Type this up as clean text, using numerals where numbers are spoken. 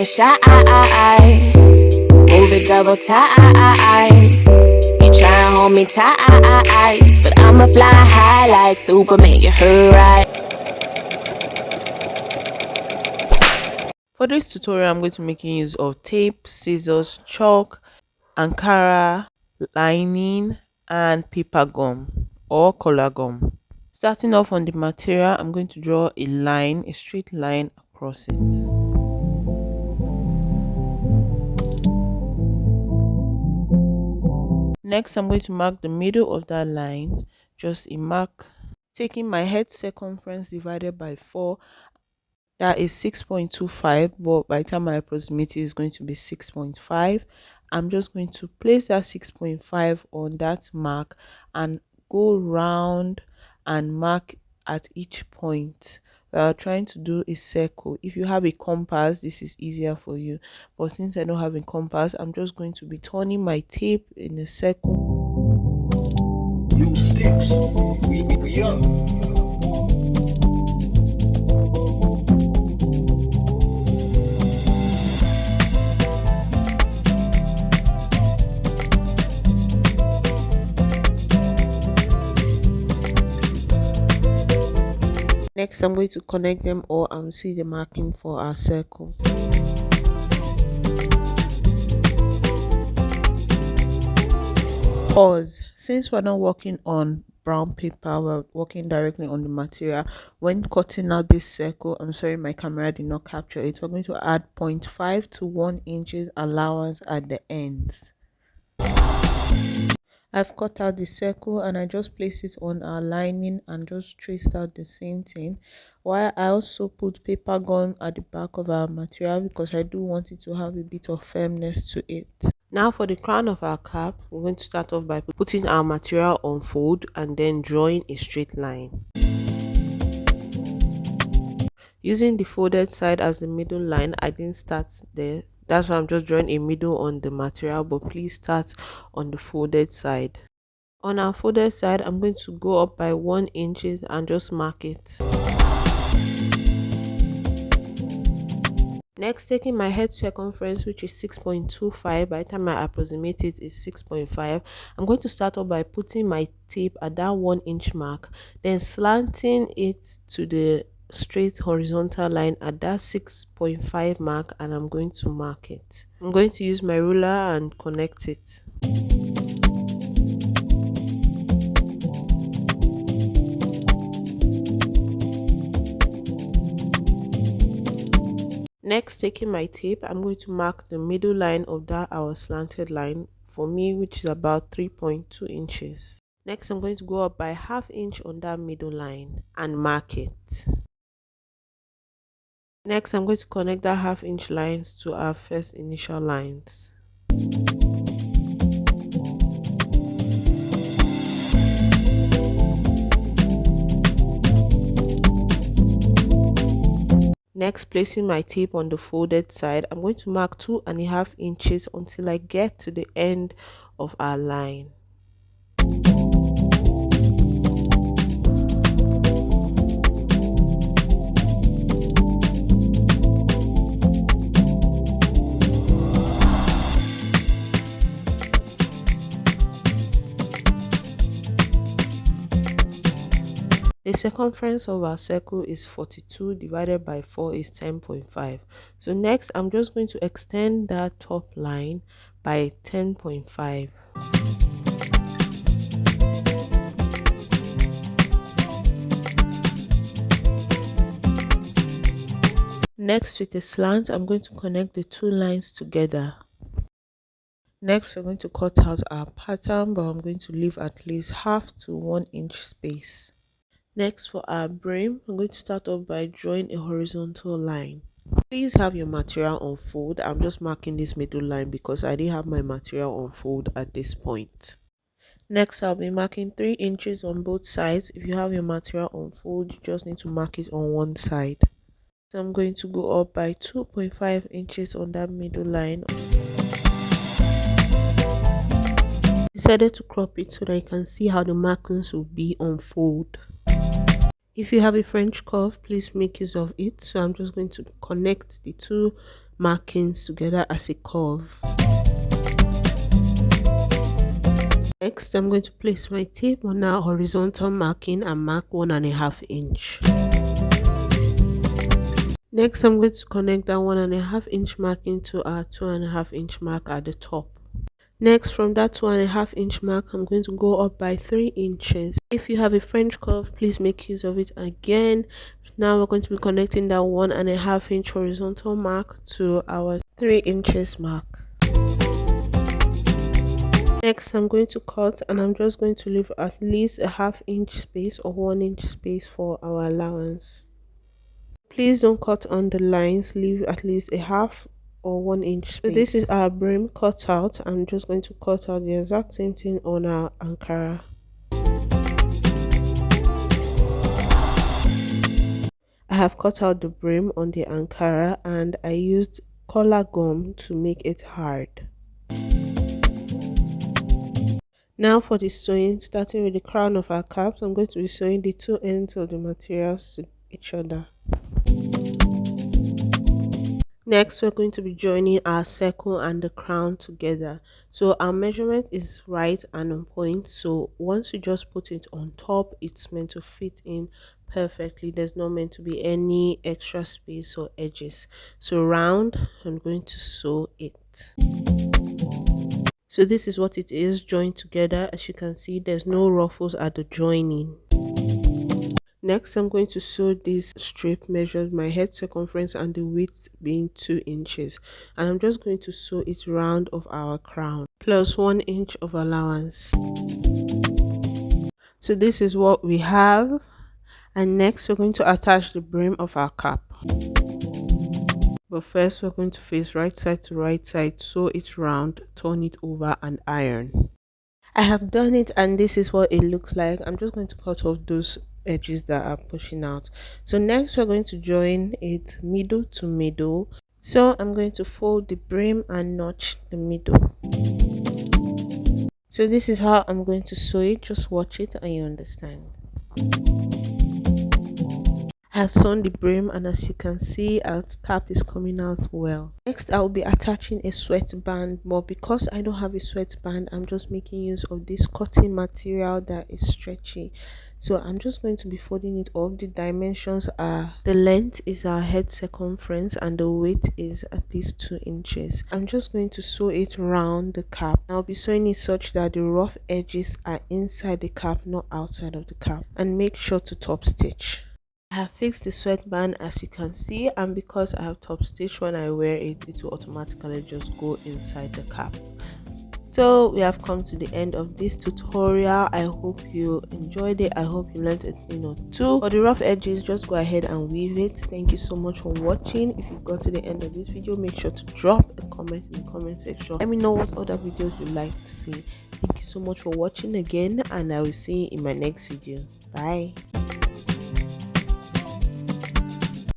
shy. Move it double time. You try and hold me tight, but I'ma fly high like Superman. You heard right. For this tutorial, I'm going to be making use of tape, scissors, chalk, Ankara, lining, and paper gum or color gum. Starting off on the material, I'm going to draw a line, a straight line across it. Next, I'm going to mark the middle of that line, just a mark. Taking my head circumference divided by 4, that is 6.25, but by the time I approximate it is going to be 6.5. I'm just going to place that 6.5 on that mark and go round and mark at each point. We are trying to do a circle. If you have a compass, this is easier for you, but since I don't have a compass, I'm just going to be turning my tape in a circle. You sticks, we up. Next, I'm going to connect them all and see the marking for our circle. Pause. Since we're not working on brown paper, we're working directly on the material. When cutting out this circle, I'm sorry my camera did not capture it, we're going to add 0.5 to 1 inches allowance at the ends. I've cut out the circle and I just placed it on our lining and just traced out the same thing, while I also put paper gum at the back of our material because I do want it to have a bit of firmness to it. Now for the crown of our cap, we're going to start off by putting our material on fold and then drawing a straight line. Using the folded side as the middle line, I didn't start there. That's why I'm just drawing a middle on the material, but please start on the folded side. On our folded side, I'm going to go up by 1 inch and just mark it. Next, taking my head circumference, which is 6.25, by the time I approximate it is 6.5, I'm going to start off by putting my tape at that 1 inch mark, then slanting it to the straight horizontal line at that 6.5 mark, and I'm going to mark it. I'm going to use my ruler and connect it. Next, taking my tape, I'm going to mark the middle line of that our slanted line, for me, which is about 3.2 inches. Next, I'm going to go up by ½ inch on that middle line and mark it. Next, I'm going to connect that ½ inch lines to our first initial lines. Next, placing my tape on the folded side, I'm going to mark 2½ inches until I get to the end of our line. The circumference of our circle is 42, divided by 4 is 10.5. So next, I'm just going to extend that top line by 10.5. Next, with a slant, I'm going to connect the two lines together. Next, we're going to cut out our pattern, but I'm going to leave at least ½ to 1 inch space. Next, for our brim, I'm going to start off by drawing a horizontal line. Please have your material on fold. I'm just marking this middle line because I didn't have my material on fold at this point. Next, I'll be marking 3 inches on both sides. If you have your material on fold, you just need to mark it on one side. So I'm going to go up by 2.5 inches on that middle line. Decided to crop it so that you can see how the markings will be on fold. If you have a French curve, please make use of it. So I'm just going to connect the two markings together as a curve. Next, I'm going to place my tape on our horizontal marking and mark 1.5 inch. Next, I'm going to connect that 1.5 inch marking to our 2.5 inch mark at the top. Next, from that 2.5 inch mark, I'm going to go up by 3 inches. If you have a French curve, please make use of it again. Now we're going to be connecting that 1.5 inch horizontal mark to our 3 inches mark. Next, I'm going to cut, and I'm just going to leave at least a 1/2 inch space or 1 inch space for our allowance. Please don't cut on the lines, leave at least a 1/2 or 1 inch space. So this is our brim cut out. I'm just going to cut out the exact same thing on our Ankara. I have cut out the brim on the Ankara and I used collar gum to make it hard. Now for the sewing, starting with the crown of our caps, I'm going to be sewing the two ends of the materials to each other. Next, we're going to be joining our circle and the crown together. So our measurement is right and on point. So once you just put it on top, it's meant to fit in perfectly. There's not meant to be any extra space or edges. So round, I'm going to sew it. So this is what it is joined together. As you can see, there's no ruffles at the joining. Next, I'm going to sew this strip, measured my head circumference and the width being 2 inches, and I'm just going to sew it round of our crown plus 1 inch of allowance. So this is what we have, and next we're going to attach the brim of our cap. But first, we're going to face right side to right side, sew it round, turn it over and iron. I have done it, and this is what it looks like. I'm just going to cut off those edges that are pushing out. So next, we're going to join it middle to middle. So I'm going to fold the brim and notch the middle. So this is how I'm going to sew it. Just watch it and you understand. I have sewn the brim, and as you can see, our cap is coming out well. Next, I will be attaching a sweatband, but because I don't have a sweatband, I'm just making use of this cotton material that is stretchy. So I'm just going to be folding it up. The dimensions are, the length is our head circumference and the width is at least 2 inches. I'm just going to sew it round the cap. I'll be sewing it such that the rough edges are inside the cap, not outside of the cap, and make sure to top stitch. I have fixed the sweatband, as you can see, and because I have top stitch, when I wear it, it will automatically just go inside the cap. So we have come to the end of this tutorial. I hope you enjoyed it. I hope you learned a thing or two. For the rough edges, just go ahead and weave it. Thank you so much for watching. If you've got to the end of this video, make sure to drop a comment in the comment section. Let me know what other videos you'd like to see. Thank you so much for watching again, and I will see you in my next video. Bye.